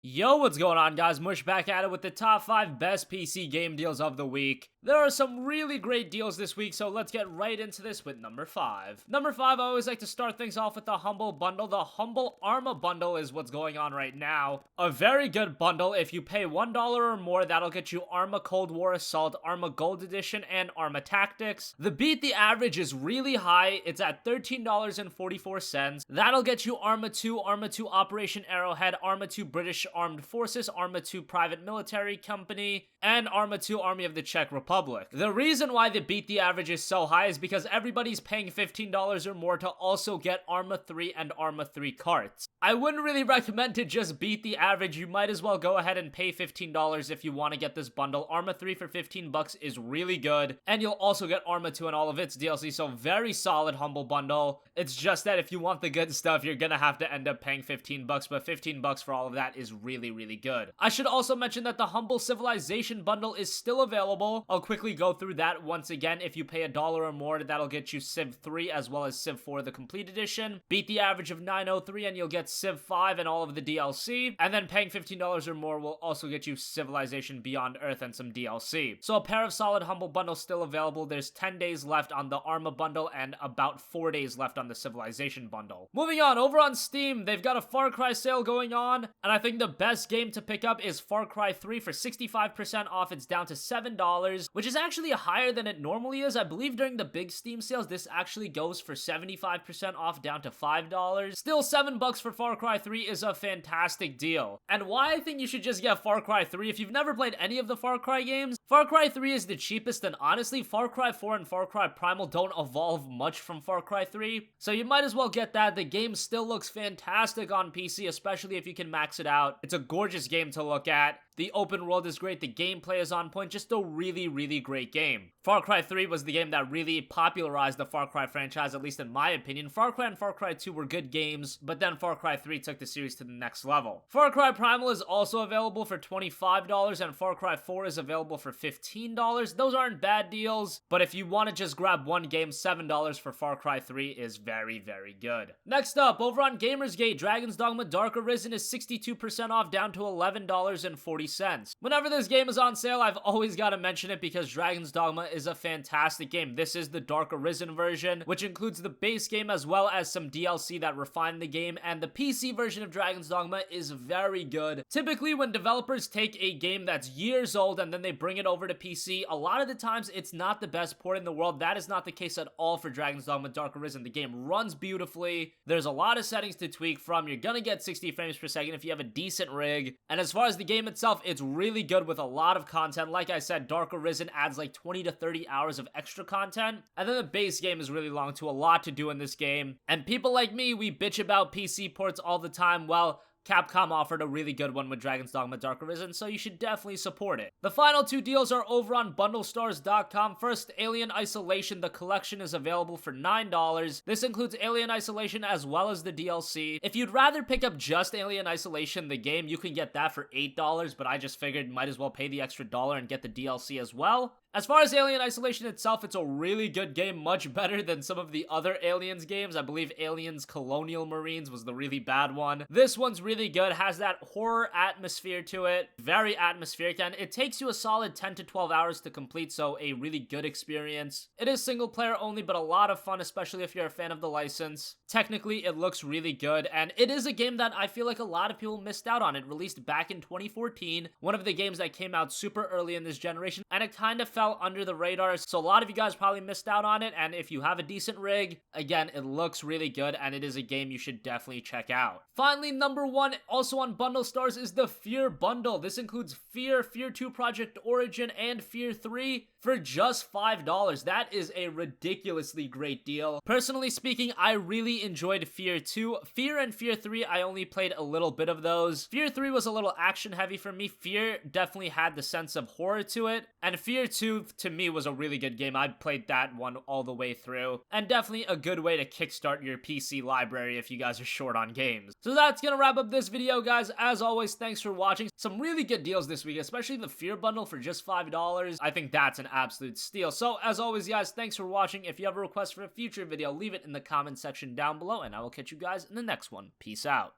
Yo, what's going on, guys? Mush back at it with the top 5 best PC game deals of the week. There are some really great deals this week, so let's get right into this with number 5. Number 5, I always like to start things off with the Humble Bundle. The Humble Arma Bundle is what's going on right now. A very good bundle. If you pay $1 or more, that'll get you Arma Cold War Assault, Arma Gold Edition, and Arma Tactics. The beat the average is really high. It's at $13.44. That'll get you Arma 2, Arma 2 Operation Arrowhead, Arma 2 British Armed Forces, Arma 2 Private Military Company, and Arma 2 Army of the Czech Republic. The reason why the beat the average is so high is because everybody's paying $15 or more to also get Arma 3 and Arma 3 carts. I wouldn't really recommend to just beat the average. You might as well go ahead and pay $15 if you want to get this bundle. Arma 3 for 15 bucks is really good, and you'll also get Arma 2 and all of its DLC, so very solid Humble Bundle. It's just that if you want the good stuff, you're gonna have to end up paying 15 bucks, but 15 bucks for all of that is really good. I should also mention that the Humble Civilization Bundle is still available. I'll quickly go through that once again. If you pay $1 or more, that'll get you Civ 3 as well as Civ 4 the complete edition. Beat the average of 903 and you'll get Civ 5 and all of the DLC. And then paying $15 or more will also get you Civilization Beyond Earth and some DLC. So a pair of solid Humble Bundles still available. There's 10 days left on the Arma Bundle and about 4 days left on the Civilization Bundle. Moving on, over on Steam, they've got a Far Cry sale going on, and I think the best game to pick up is Far Cry 3 for 65% off. It's down to $7, which is actually higher than it normally is. I believe during the big Steam sales, this actually goes for 75% off, down to $5. Still, $7 for Far Cry 3 is a fantastic deal. And why I think you should just get Far Cry 3, if you've never played any of the Far Cry games, Far Cry 3 is the cheapest, and honestly, Far Cry 4 and Far Cry Primal don't evolve much from Far Cry 3, so you might as well get that. The game still looks fantastic on PC, especially if you can max it out. It's a gorgeous game to look at. The open world is great, the gameplay is on point, just a really great game. Far Cry 3 was the game that really popularized the Far Cry franchise, at least in my opinion. Far Cry and Far Cry 2 were good games, but then Far Cry 3 took the series to the next level. Far Cry Primal is also available for $25, and Far Cry 4 is available for $15. Those aren't bad deals, but if you want to just grab one game, $7 for Far Cry 3 is very good. Next up, over on Gamersgate, Dragon's Dogma Dark Arisen is 62% off, down to $11.40. Whenever this game is on sale, I've always got to mention it because Dragon's Dogma is a fantastic game. This is the Dark Arisen version, which includes the base game as well as some DLC that refine the game, and the PC version of Dragon's Dogma is very good. Typically, when developers take a game that's years old and then they bring it over to PC, a lot of the times it's not the best port in the world. That is not the case at all for Dragon's Dogma Dark Arisen. The game runs beautifully. There's a lot of settings to tweak from. You're gonna get 60 frames per second if you have a decent rig, and as far as the game itself, it's really good with a lot of content. Like I said, Dark Arisen adds like 20 to 30 hours of extra content, and then the base game is really long too. A lot to do in this game, and people like me, we bitch about PC ports all the time. Well, Capcom offered a really good one with Dragon's Dogma Dark Arisen, so you should definitely support it. The final two deals are over on BundleStars.com. First, Alien Isolation. The collection is available for $9. This includes Alien Isolation as well as the DLC. If you'd rather pick up just Alien Isolation, the game, you can get that for $8, but I just figured might as well pay the extra $1 and get the DLC as well. As far as Alien Isolation itself, it's a really good game, much better than some of the other Aliens games. I believe Aliens Colonial Marines was the really bad one. This one's really good, has that horror atmosphere to it, very atmospheric, and it takes you a solid 10 to 12 hours to complete, so a really good experience. It is single player only, but a lot of fun, especially if you're a fan of the license. Technically, it looks really good, and it is a game that I feel like a lot of people missed out on. It released back in 2014, one of the games that came out super early in this generation, and it kind of fell under the radar, so a lot of you guys probably missed out on it. And if you have a decent rig, again, it looks really good, and it is a game you should definitely check out. Finally, number 1, also on Bundle Stars, is the F.E.A.R bundle. This includes F.E.A.R, F.E.A.R 2 Project Origin, and F.E.A.R 3 for just $5. That is a ridiculously great deal. Personally speaking, I really enjoyed F.E.A.R 2. F.E.A.R and F.E.A.R 3, I only played a little bit of those. F.E.A.R 3 was a little action heavy for me. F.E.A.R definitely had the sense of horror to it, and F.E.A.R 2 to me was a really good game. I played that one all the way through, and definitely a good way to kickstart your PC library if you guys are short on games. So that's gonna wrap up this video, guys. As always, thanks for watching. Some really good deals this week, especially the F.E.A.R bundle for just $5. I think that's an absolute steal. So as always, guys, thanks for watching. If you have a request for a future video, leave it in the comment section down below, and I will catch you guys in the next one. Peace out.